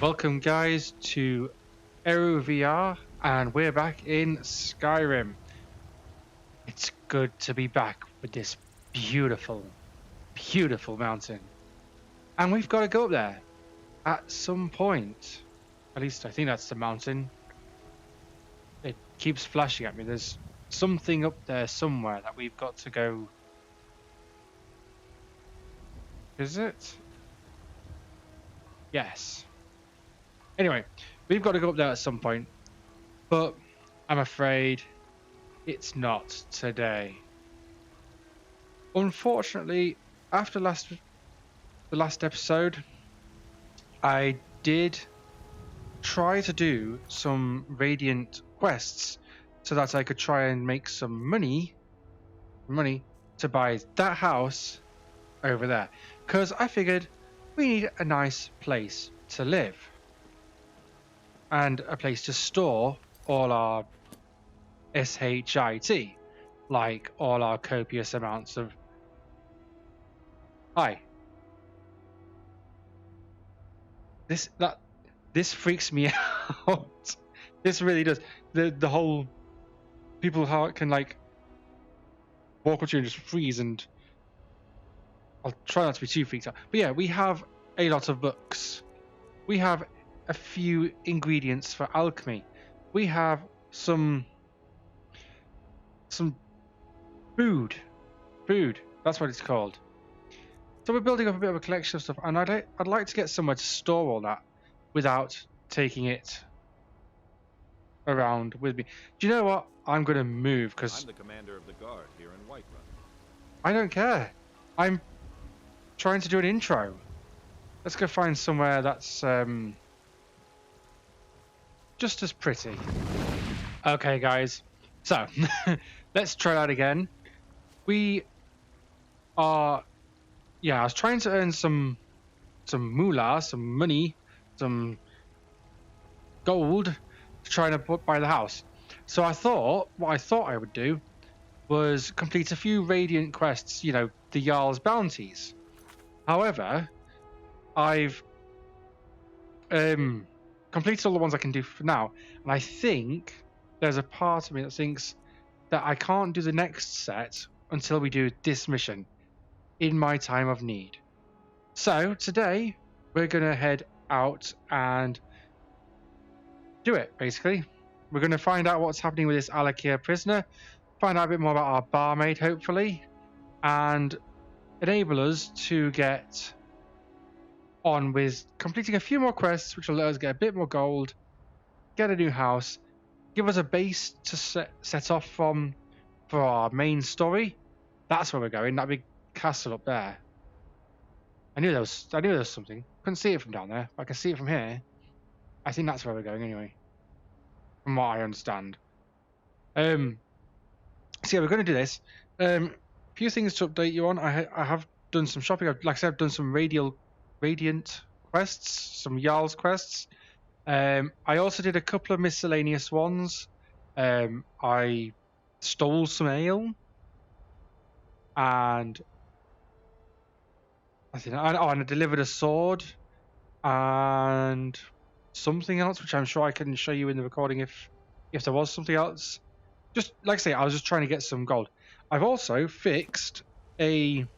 Welcome guys to VR and we're back in Skyrim. It's good to be back with this beautiful mountain. And we've got to go up there at some point. At least I think that's the mountain. It keeps flashing at me. There's something up there somewhere that we've got to go. Is it? Yes. Anyway, we've got to go up there at some point, but I'm afraid it's not today. Unfortunately, after the last episode, I did try to do some Radiant quests so that I could try and make some money to buy that house over there, because I figured we need a nice place to live. And a place to store all our SHIT, like all our copious amounts of... Hi. This freaks me out. This really does. The whole... People can like walk up to you and just freeze, and I'll try not to be too freaked out. But yeah, we have a lot of books. We have a few ingredients for alchemy. We have some food. That's what it's called. So we're building up a bit of a collection of stuff, and I'd like to get somewhere to store all that without taking it around with me. Do you know what? I'm going to move because I'm the commander of the guard here in Whiterun. I don't care. I'm trying to do an intro. Let's go find somewhere that's just as pretty. Okay, guys. So let's try that again. We are, yeah, I was trying to earn some moolah, some money, some gold to try and buy the house. So what I thought I would do was complete a few Radiant quests, you know, the Jarl's bounties. However, I've completed all the ones I can do for now, and I think there's a part of me that thinks that I can't do the next set until we do this mission in my time of need. So today we're gonna head out and do it. Basically, we're gonna find out what's happening with this Alakir prisoner, find out a bit more about our barmaid, hopefully, and enable us to get on with completing a few more quests, which will let us get a bit more gold, get a new house, give us a base to set off from for our main story. That's where we're going. That big castle up there. I knew there was something. Couldn't see it from down there, but I can see it from here. I think that's where we're going anyway, from what I understand. So yeah, we're going to do this. Few things to update you on. I have done some shopping. Like I said, I've done some Radiant quests, some Jarl's quests. I also did a couple of miscellaneous ones. I stole some ale, and I delivered a sword and something else, which I'm sure I can show you in the recording if there was something else. Just like I say, I was just trying to get some gold. I've also fixed a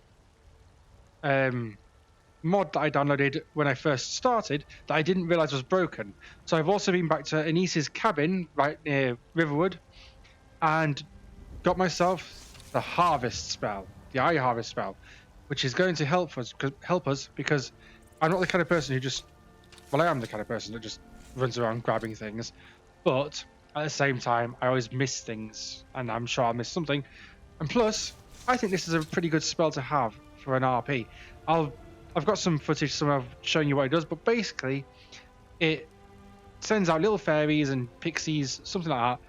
mod that I downloaded when I first started that I didn't realize was broken. So I've also been back to Anis's cabin right near Riverwood and got myself the harvest spell, the eye harvest spell, which is going to help us because I'm not the kind of person who just, well, I am the kind of person that just runs around grabbing things, but at the same time I always miss things, and I'm sure I'll miss something. And plus, I think this is a pretty good spell to have for an RP. I've got some footage somewhere showing you what it does, but basically it sends out little fairies and pixies, something like that,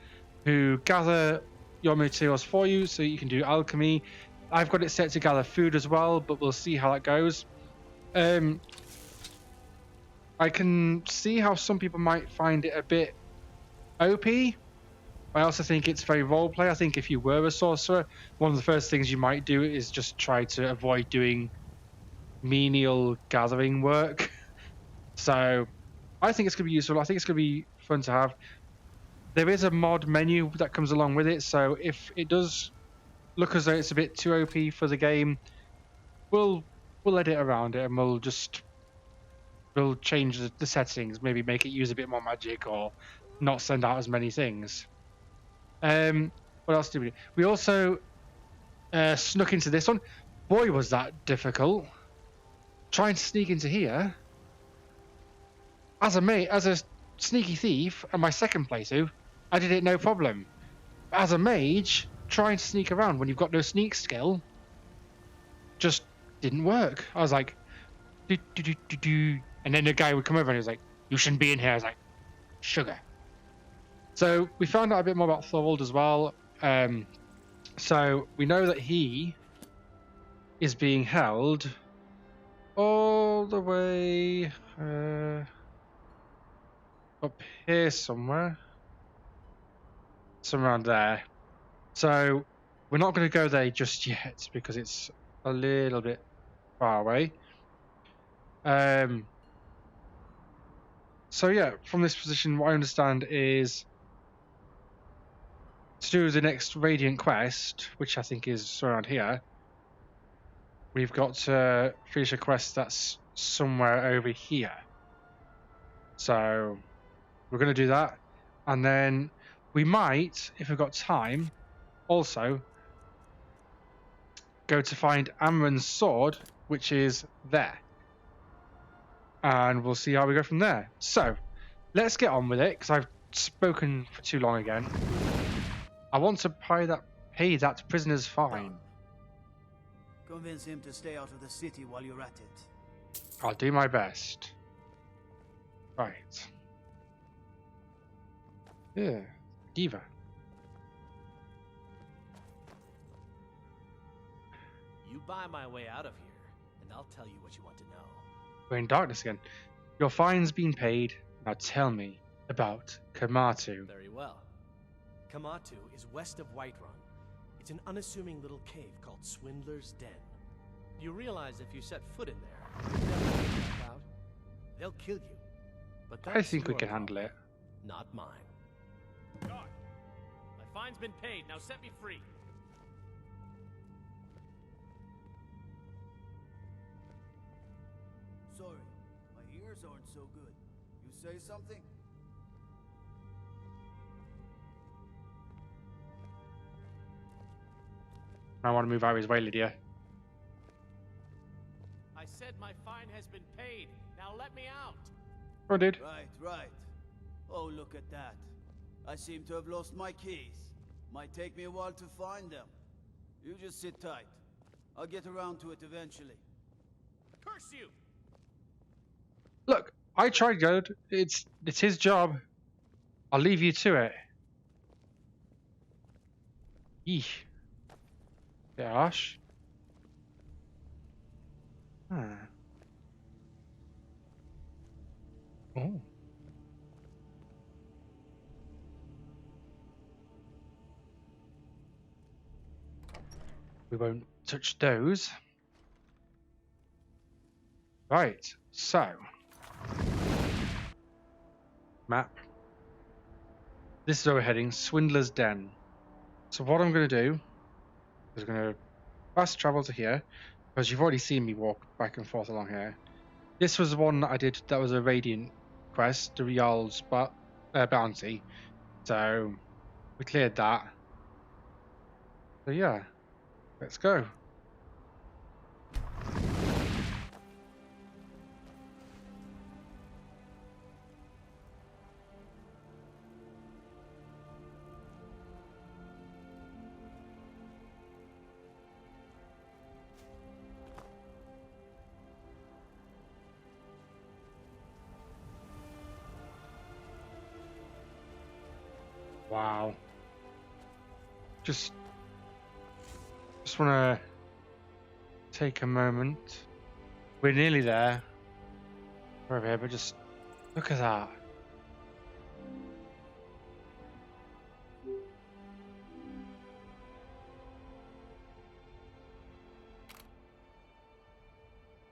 who gather your materials for you so you can do alchemy. I've got it set to gather food as well, but we'll see how that goes. I can see how some people might find it a bit OP. I also think it's very roleplay. I think if you were a sorcerer, one of the first things you might do is just try to avoid doing menial gathering work. So I think it's going to be useful. I think it's going to be fun to have. There is a mod menu that comes along with it, so if it does look as though it's a bit too OP for the game, we'll edit around it and we'll change the settings, maybe make it use a bit more magic or not send out as many things. What else did we do? We also snuck into this one. Boy, was that difficult. Trying to sneak into here. As a sneaky thief, and my second playthrough, I did it no problem. As a mage, trying to sneak around when you've got no sneak skill just didn't work. I was like, do, do, do, do, do. And then the guy would come over and he was like, you shouldn't be in here. I was like, sugar. So we found out a bit more about Thorwald as well. So we know that he is being held all the way up here somewhere around there. So we're not going to go there just yet because it's a little bit far away. So yeah, from this position, what I understand is to do the next Radiant quest, which I think is around here. We've got to finish a quest that's somewhere over here. So we're going to do that, and then we might, if we've got time, also go to find Amron's sword, which is there. And we'll see how we go from there. So, let's get on with it, because I've spoken for too long again. I want to pay that prisoner's fine. Convince him to stay out of the city while you're at it. I'll do my best. Right. Yeah, Diva. You buy my way out of here, and I'll tell you what you want to know. We're in darkness again. Your fine's been paid. Now tell me about Kamatu. Very well. Kamatu is west of Whiterun. It's an unassuming little cave called Swindler's Den. You realize if you set foot in there, you'll never get back out. They'll kill you. But I think we can handle it. Not mine. Guard! My fine's been paid. Now set me free. Sorry, my ears aren't so good. You say something? I want to move out of his way, Lydia. I said my fine has been paid. Now let me out. Oh, dude. Right. Oh, look at that. I seem to have lost my keys. Might take me a while to find them. You just sit tight. I'll get around to it eventually. Curse you! Look, I tried, good. It's his job. I'll leave you to it. Yeesh. Gosh. Oh. We won't touch those. Right, so. Map. This is where we're heading, Swindler's Den. So what I'm going to do is I'm going to fast travel to here, because you've already seen me walk back and forth along here. This was the one that I did that was a Radiant quest, the Rial's bounty. So we cleared that. So yeah, let's go. Wow. Just want to take a moment. We're nearly there. We're over here, but just look at that.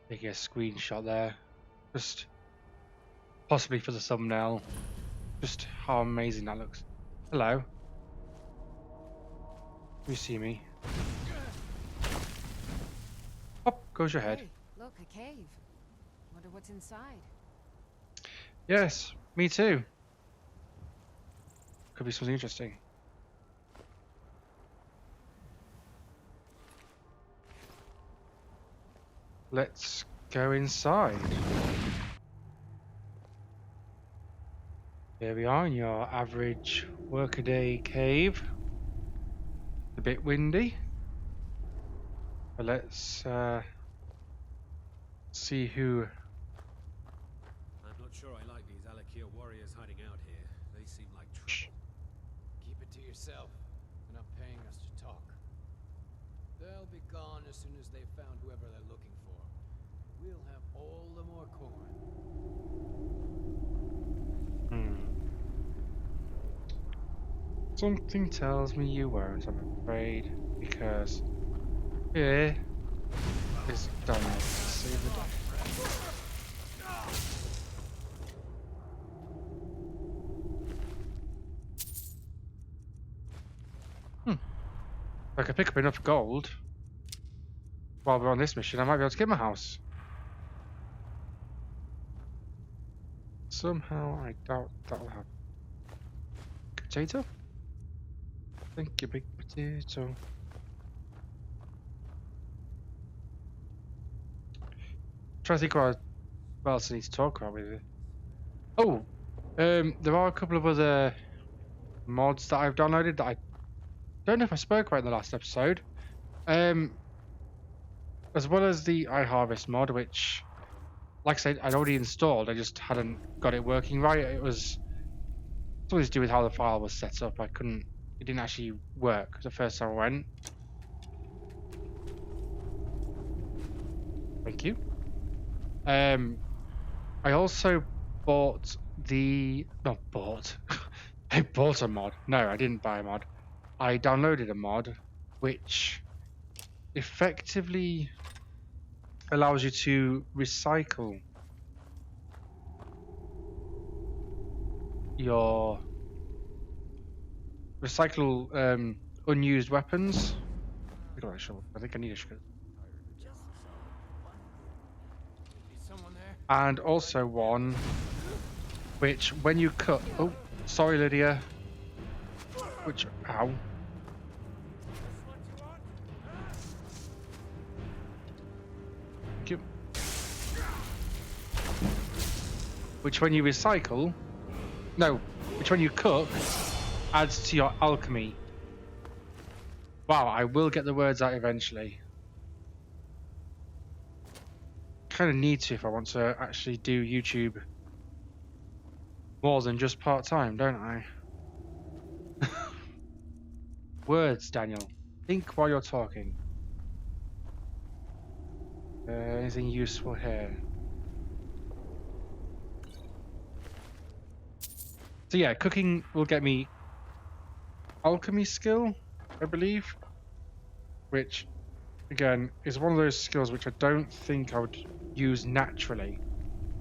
Take a screenshot there. Just Possibly for the thumbnail. Just how amazing that looks. Hello. You see me? Up goes your head. Hey, look, a cave. Wonder what's inside. Yes, me too. Could be something interesting. Let's go inside. Here we are in your average workaday cave. A bit windy. But let's see who. I'm not sure I like these Alakir warriors hiding out here. They seem like trouble. Keep it to yourself. They're not paying us to talk. They'll be gone as soon as they've found whoever they're looking for. We'll have all the more corn. Something tells me you won't, I'm afraid, because here is Donald to save the day. If I could pick up enough gold while we're on this mission, I might be able to get my house. Somehow, I doubt that'll happen. Potato? Thank you, big potato. Trying to think what else I need to talk about with it. Oh, there are a couple of other mods that I've downloaded that I don't know if I spoke about in the last episode. As well as the iHarvest mod, which, like I said, I'd already installed. I just hadn't got it working right. It was something to do with how the file was set up. It didn't actually work the first time I went. Thank you. I also bought I bought a mod. No, I didn't buy a mod. I downloaded a mod which effectively allows you to recycle unused weapons. I think I need a shot. And also one which, when you cut, oh, sorry, Lydia. Which, ow. Thank you. Which, when you recycle, no, which when you cook, adds to your alchemy. Wow, I will get the words out eventually. Kind of need to if I want to actually do YouTube more than just part-time, don't I? Words, Daniel. Think while you're talking. Anything useful here? So yeah, cooking will get me alchemy skill, I believe, which again is one of those skills which I don't think I would use naturally,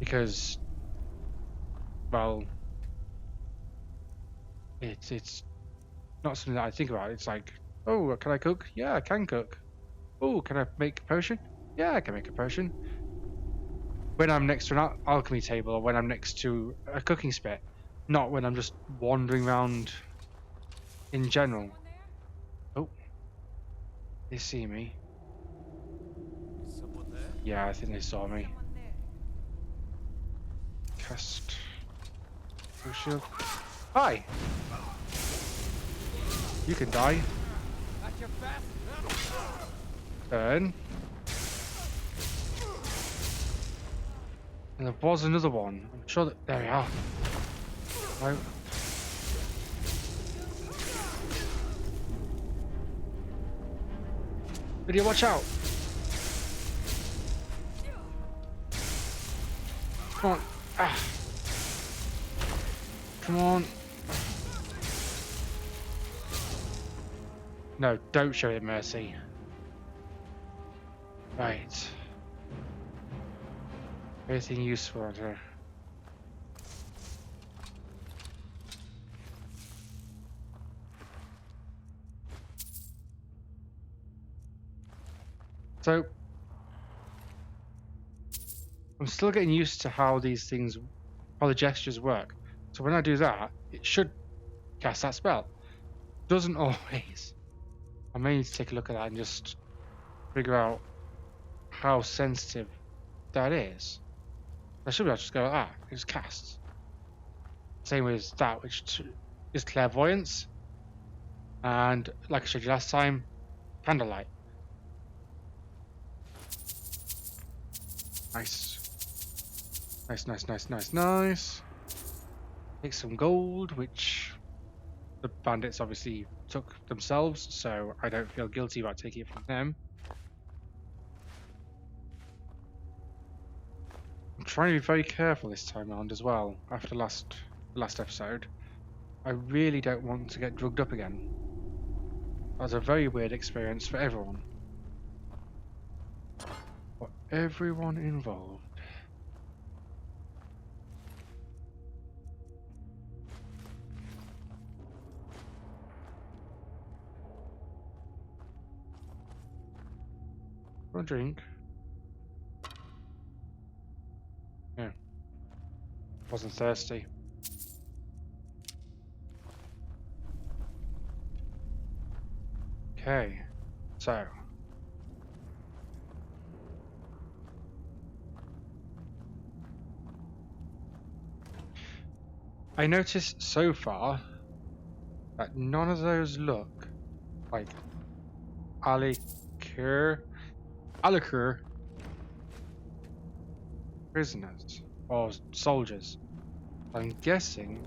because, well, it's not something that I think about. It's like, oh, can I cook? Yeah, I can cook. Oh, can I make a potion? Yeah, I can make a potion. When I'm next to an alchemy table, or when I'm next to a cooking spit, not when I'm just wandering around in general. Oh, they see me. Is someone there? Yeah, I think they saw me. Cast. Shield. Hi! You can die. Turn. And there was another one. I'm sure that. There we are. No. Video, watch out! Come on. Ah. Come on. No, don't show it mercy. Right. Anything useful on here? So I'm still getting used to how these things, how the gestures work. So when I do that, it should cast that spell. Doesn't always. I may need to take a look at that and just figure out how sensitive that is. I should be able to just go like that. It just casts. Same with that, which is clairvoyance. And like I showed you last time, candlelight. Nice. Nice. Take some gold, which the bandits obviously took themselves, so I don't feel guilty about taking it from them. I'm trying to be very careful this time around as well, after the last episode. I really don't want to get drugged up again. That was a very weird experience for everyone. For everyone involved. Want a drink? Yeah. Wasn't thirsty. Okay, so I noticed so far that none of those look like Alik'r prisoners or soldiers. I'm guessing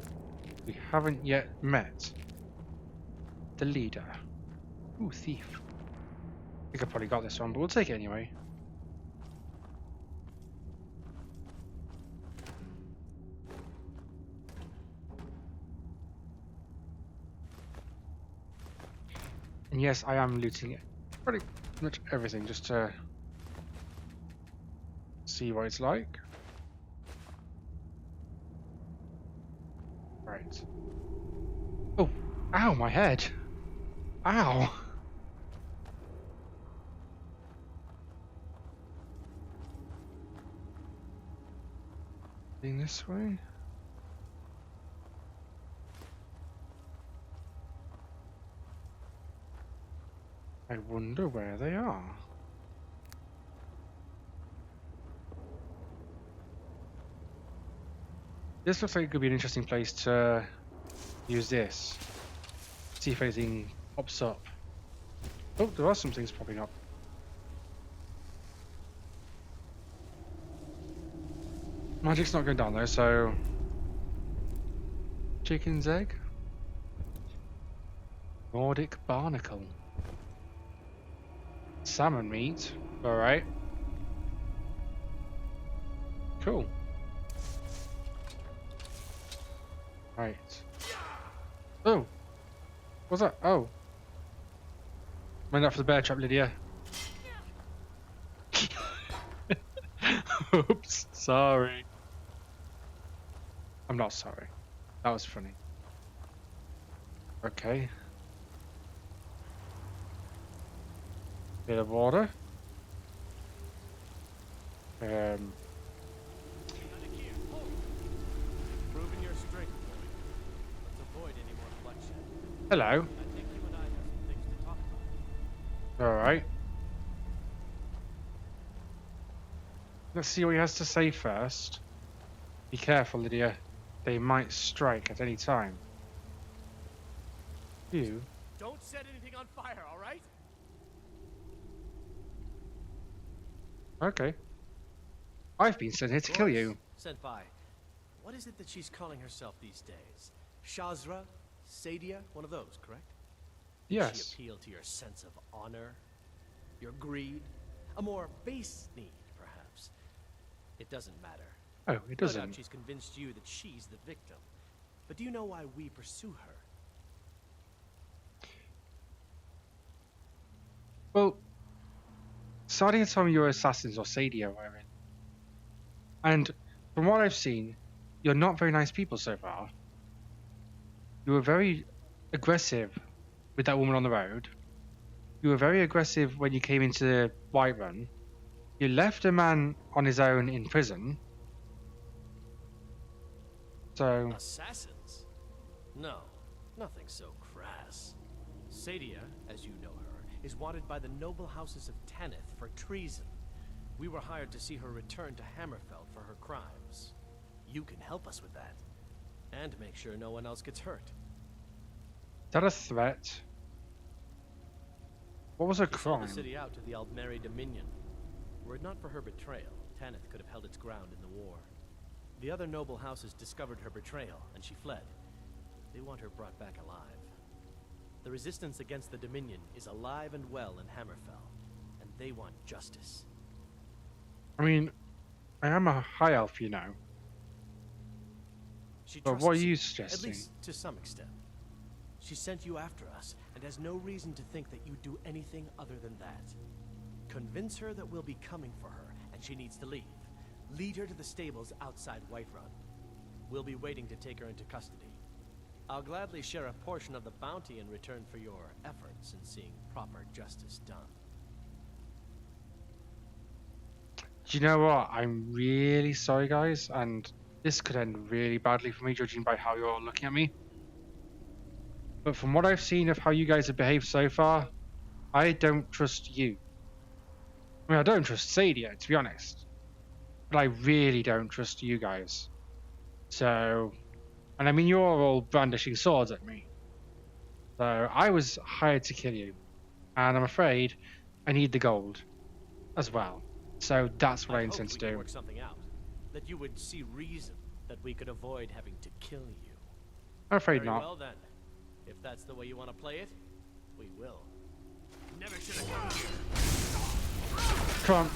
we haven't yet met the leader. Ooh, thief. I think I probably got this one, but we'll take it anyway. And yes, I am looting it. Pretty much everything just to see what it's like. Right. Oh, ow, my head. Ow. This way? I wonder where they are. This looks like it could be an interesting place to use this. See if anything pops up. Oh, there are some things popping up. Magic's not going down there, so... Chicken's egg? Nordic barnacle. Salmon meat. Alright. Cool. Right. Oh! What's that? Oh. Went out for the bear trap, Lydia. Oops. Sorry. I'm not sorry. That was funny. Okay. Bit of water. Proving your strength, boy. Let's avoid any more bloodshed. Hello. I think you and I have some things to talk about. Alright. Let's see what he has to say first. Be careful, Lydia. They might strike at any time. You? Don't set anything on fire, all right? Okay. I've been sent here to kill you. Senpai, what is it that she's calling herself these days? Shazra? Saadia? One of those, correct? Yes. Does she appeal to your sense of honor? Your greed? A more base need, perhaps? It doesn't matter. Oh, it No doesn't. doubt she's convinced you that she's the victim. But do you know why we pursue her? Well, Saadia told me you're assassins or Saadia, whatever. And from what I've seen, you're not very nice people so far. You were very aggressive with that woman on the road. You were very aggressive when you came into Whiterun. You left a man on his own in prison. So, Assassins? No, nothing so crass. Saadia, as you know her, is wanted by the noble houses of Tanith for treason. We were hired to see her return to Hammerfell for her crimes. You can help us with that. And make sure no one else gets hurt. is that a threat? What was her She sold crime? the city out to the Aldmeri Dominion. Were it not for her betrayal, Tanith could have held its ground in the war. The other noble houses discovered her betrayal, and she fled. They want her brought back alive. The resistance against the Dominion is alive and well in Hammerfell, and they want justice. I mean, I am a high elf, you know. She But trusts what are you At suggesting? least to some extent. She sent you after us, and has no reason to think that you'd do anything other than that. Convince her that we'll be coming for her, and she needs to leave. Lead her to the stables outside Whiterun. We'll be waiting to take her into custody. I'll gladly share a portion of the bounty in return for your efforts in seeing proper justice done. Do you know what? I'm really sorry, guys, and this could end really badly for me, judging by how you're all looking at me. But from what I've seen of how you guys have behaved so far, I don't trust you. I mean, I don't trust Saadia, to be honest. But I really don't trust you guys. So, and I mean, you're all brandishing swords at me. So, I was hired to kill you. And I'm afraid I need the gold as well. So, that's what I intend to we could do. work something out. That you would see reason that we could avoid having to kill you. I'm afraid Very not. well then. If that's the way you want to play it, we will. Never should have come here. Come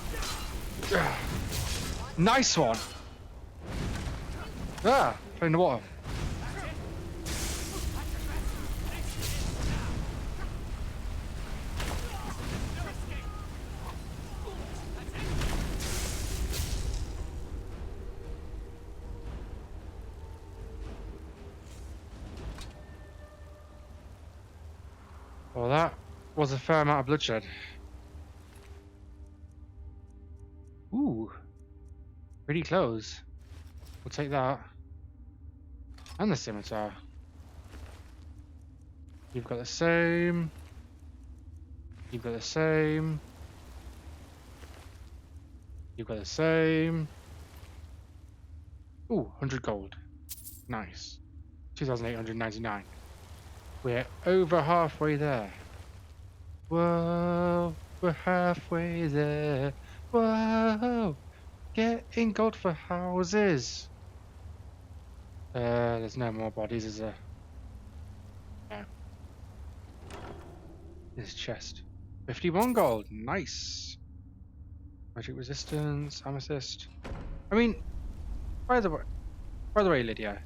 on. Nice one. Ah, fell in the water. Well, that was a fair amount of bloodshed. Ooh. Pretty close. We'll take that. And the scimitar. You've got the same. You've got the same. You've got the same. Ooh, 100 gold. Nice. 2,899. We're over halfway there. Whoa, we're halfway there. Whoa, getting gold for houses. There's no more bodies, is there? No. This chest. 51 gold, nice. Magic resistance, amethyst. I mean, by the way, Lydia,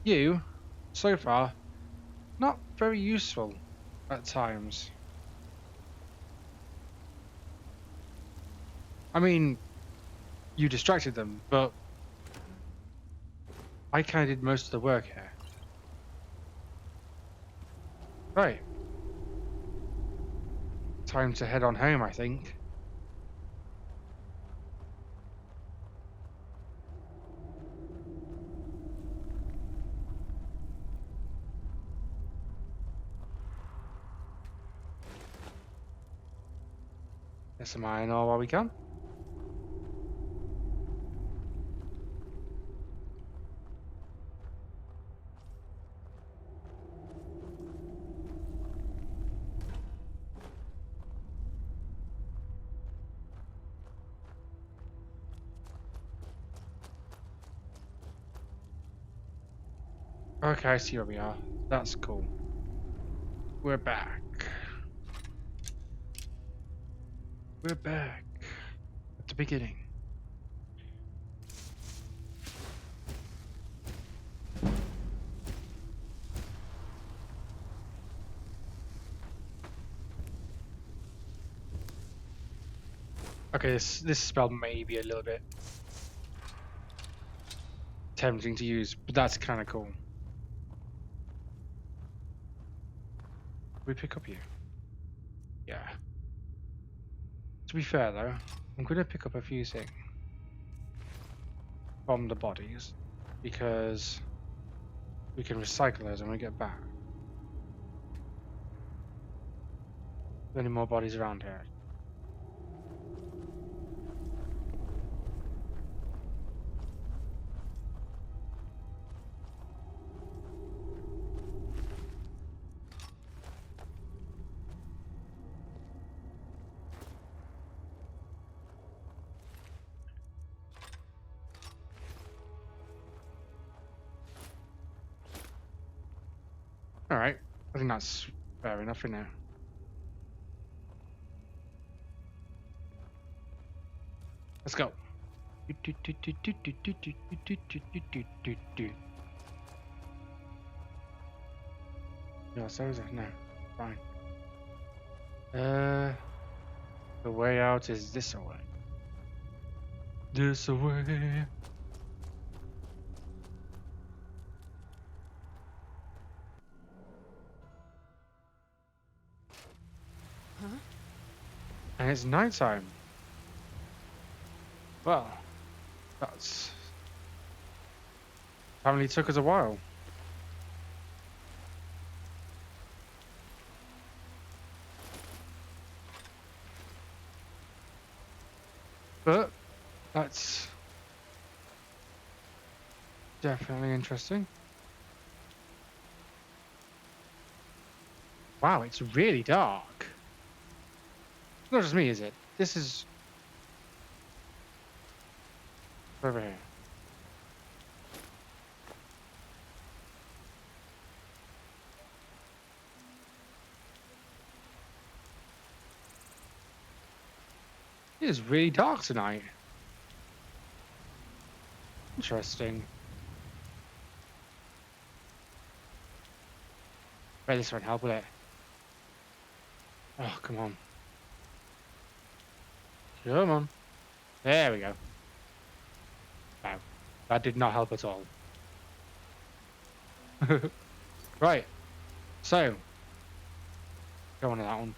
you, so far, not very useful at times. I mean, you distracted them, but I kind of did most of the work here. Right. Time to head on home, I think. Get some iron ore while we can. Okay, I see where we are. That's cool. We're back. We're back at the beginning. Okay, this spell may be a little bit tempting to use, but that's kind of cool. We pick up you. Yeah. To be fair though, I'm gonna pick up a few things from the bodies because we can recycle those when we get back. Any more bodies around here? Alright, I think that's fair enough for now. Let's go. No, so is it? No, fine. The way out is this way. This way. Huh? And it's nighttime. Well, that's apparently took us a while. But that's definitely interesting. Wow, it's really dark. It's not just me, is it? This is over here. It is really dark tonight. Interesting. Bet this won't help with it. Oh, come on. Come on. There we go. Wow. That did not help at all. Right. So. Go on to that one.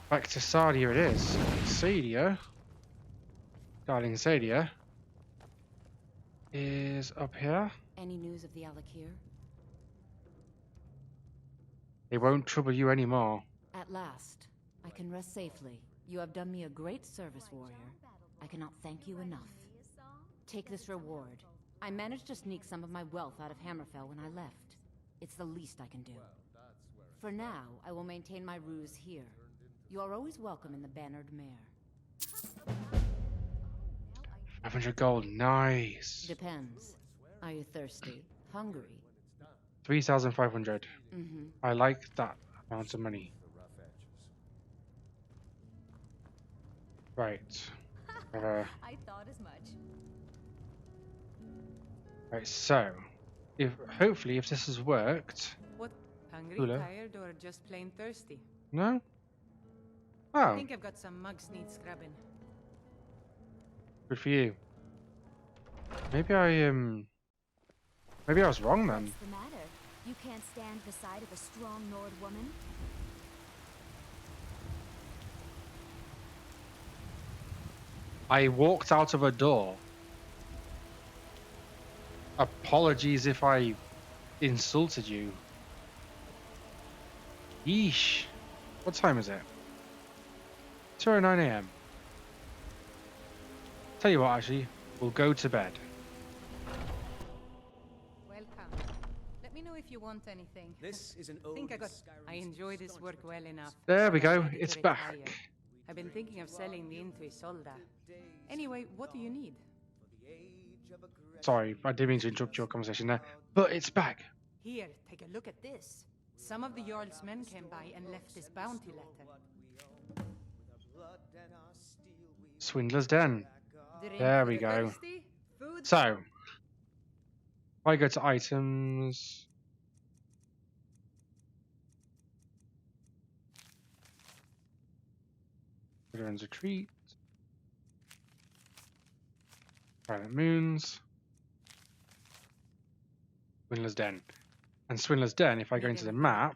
Back to Saadia it is. Saadia. Darling Saadia. Is up here. Any news of the Alakir? They won't trouble you anymore. At last, I can rest safely. You have done me a great service, warrior. I cannot thank you enough. Take this reward. I managed to sneak some of my wealth out of Hammerfell when I left. It's the least I can do. For now, I will maintain my ruse here. You are always welcome in the Bannered Mare. 500 gold, nice. Depends. Are you thirsty? Hungry? 3,500. Mm-hmm. I like that amount of money. Right. I thought as much. Right, so hopefully if this has worked. What? Hungry, Hula. tired, or just plain thirsty? No? I Oh, think I've got some mugs need scrubbing. good for you. Maybe I was wrong then. What's the matter? You can't stand the sight of a strong Nord woman? I walked out of a door. Apologies if I insulted you. Yeesh. What time is it? 2:09 AM. Tell you what, actually, we'll go to bed. Welcome. Let me know if you want anything. This is an I think I enjoy this work well enough. There we but I'm go. ready to It's retire. back. I've been thinking of selling the into Isolda. Anyway, what do you need? Sorry, I didn't mean to interrupt your conversation there, but it's back. Here, take a look at this. Some of the Jarl's men came by and left this bounty letter. Swindler's Den. Drink There for we the go. thirsty, food So, if I go to items, Veteran's Retreat, Silent Moons, Swindler's Den. And Swindler's Den, if I go into the map,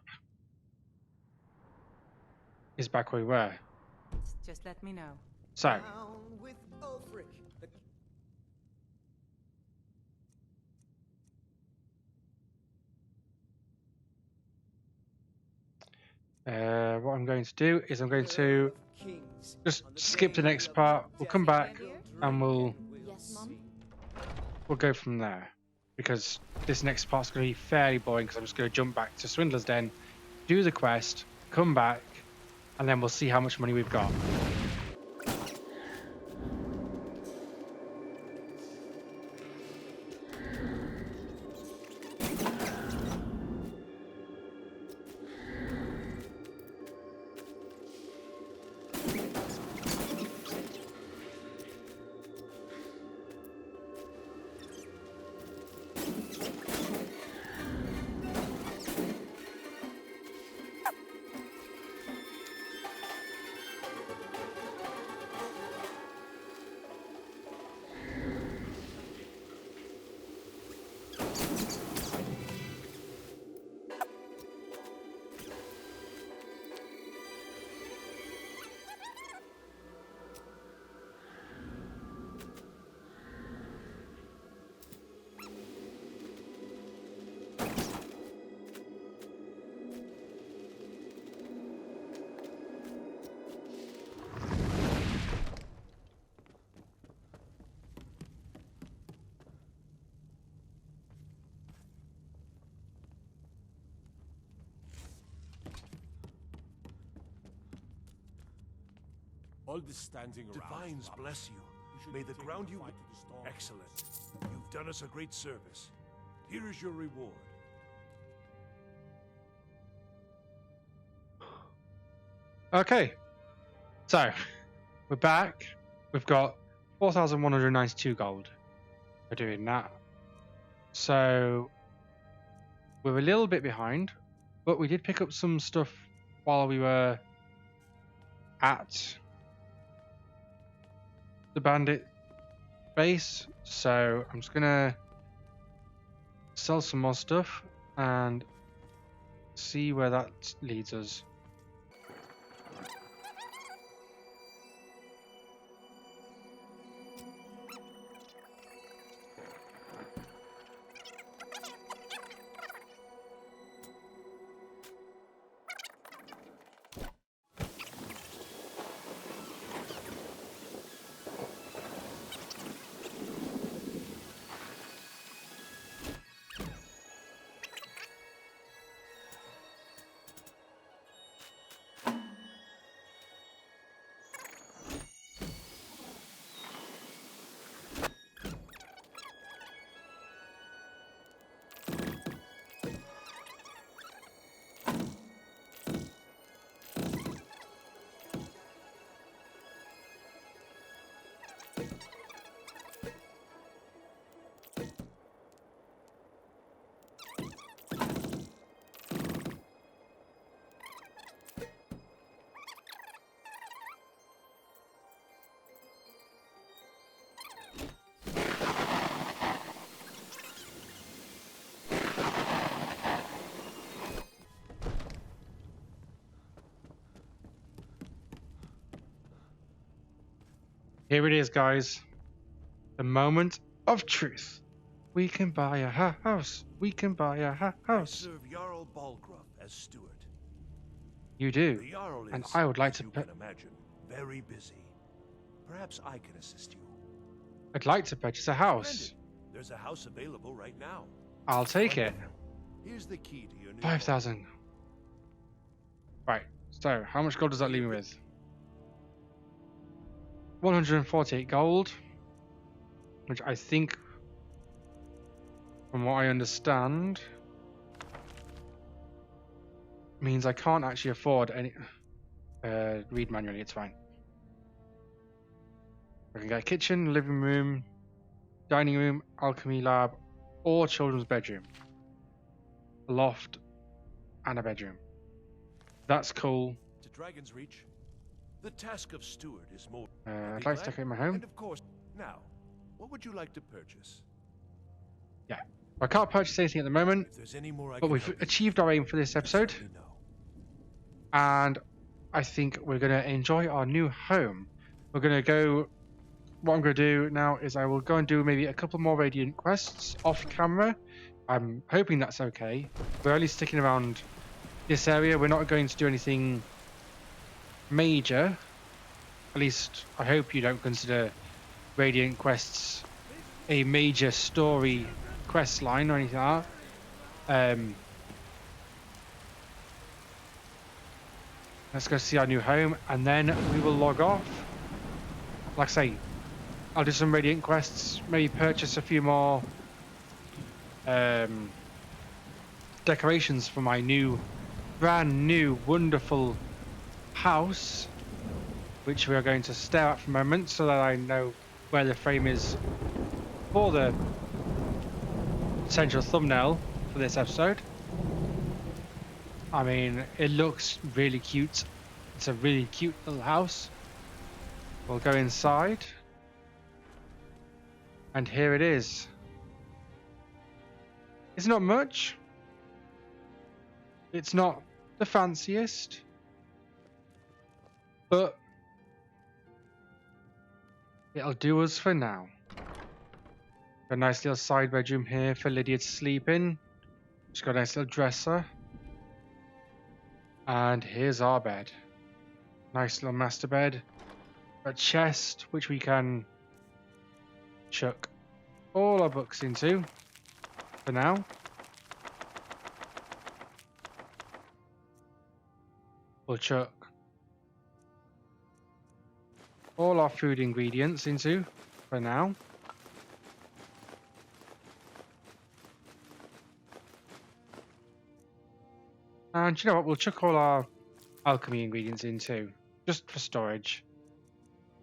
is back where we were. Just let me know. So, Down with Ulfric. what I'm going to do is I'm going to just skip the next part. We'll come back and we'll Yes, Mom? go from there, because this next part's going to be fairly boring, because I'm just going to jump back to Swindler's Den, do the quest, come back, and then we'll see how much money we've got. All this standing around. Divines bless you. May the ground you... Excellent. You've done us a great service. Here is your reward. Okay, so we're back. We've got 4,192 gold for doing that. So we're a little bit behind, but we did pick up some stuff while we were at the bandit base. So I'm just gonna sell some more stuff and see where that leads us. Here it is, guys. The moment of truth. We can buy a house. We can buy a I house. serve Jarl Balgruuf as steward. You do. The Jarl is, And I would like as to you can imagine, very busy. Perhaps I can assist you. I'd like to purchase a house. Splendid. There's a house available right now. I'll take it. Here's the key to your new 5,000. Right. So, how much gold does that leave me with? 148 gold, which I think, from what I understand, means I can't actually afford any. Read manually, it's fine. I can get a kitchen, living room, dining room, alchemy lab, or children's bedroom, a loft, and a bedroom. That's cool. To Dragon's Reach. The task of steward is more... I'd like to decorate my home. And of course, now, what would you like to purchase? Yeah. I can't purchase anything at the moment, If there's any more I but can we've help you achieved our aim for this with, episode. let me know. And I think we're going to enjoy our new home. We're going to go... What I'm going to do now is I will go and do maybe a couple more Radiant quests off camera. I'm hoping that's okay. We're only sticking around this area. We're not going to do anything major. At least I hope you don't consider Radiant quests a major story quest line or anything like that. Let's go see our new home and then we will log off. Like I say, I'll do some Radiant quests, maybe purchase a few more decorations for my brand new wonderful house, which we are going to stare at for a moment so that I know where the frame is for the potential thumbnail for this episode. I mean, it looks really cute. It's a really cute little house. We'll go inside. And here it is. It's not much. It's not the fanciest. But it'll do us for now. Got a nice little side bedroom here for Lydia to sleep in. She's got a nice little dresser. And here's our bed. Nice little master bed. A chest which we can chuck all our books into for now. We'll chuck all our food ingredients into for now. And you know what, we'll chuck all our alchemy ingredients in too, just for storage.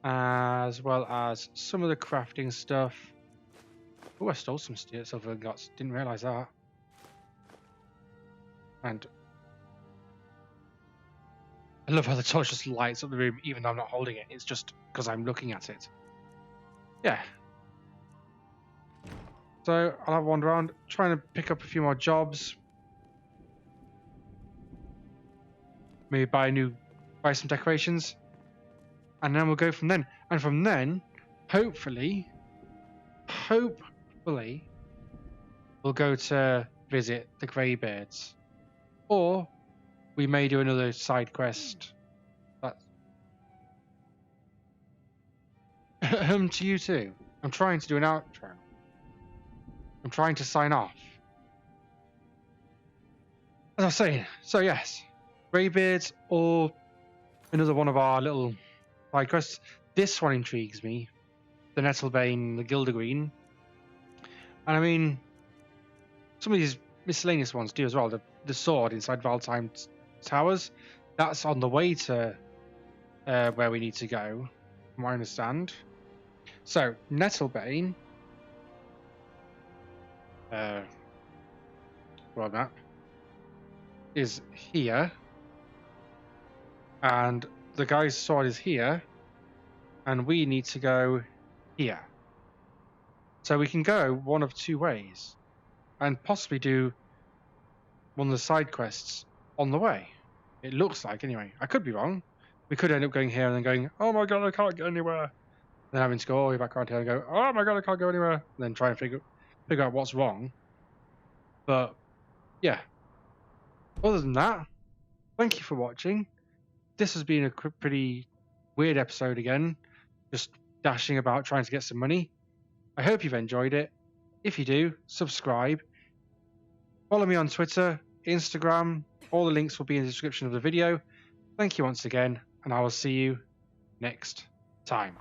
As well as some of the crafting stuff. Oh, I stole some silver ingots, didn't realise that. And I love how the torch just lights up the room even though I'm not holding it, it's just because I'm looking at it. Yeah. So I'll have a wander around, trying to pick up a few more jobs. Maybe buy some decorations, and then we'll go from then. And from then, hopefully, we'll go to visit the Greybeards, or we may do another side quest. That's to you too. I'm trying to do an outro. I'm trying to sign off. As I was saying, so yes. Greybeards or another one of our little side quests. This one intrigues me. The Nettlebane, the Gildergreen. And I mean, some of these miscellaneous ones do as well. The sword inside Valtime Towers. That's on the way to where we need to go, from what I understand. So, Nettlebane. World map. Is here. And the guy's sword is here, and we need to go here. So we can go one of two ways, and possibly do one of the side quests on the way. It looks like, anyway. I could be wrong. We could end up going here and then going, oh my god, I can't get anywhere. And then having to go all the way back around here and go, oh my god, I can't go anywhere. And then try and figure out what's wrong. But, yeah. Other than that, thank you for watching. This has been a pretty weird episode again. Just dashing about trying to get some money. I hope you've enjoyed it. If you do, subscribe. Follow me on Twitter, Instagram. All the links will be in the description of the video. Thank you once again, and I will see you next time.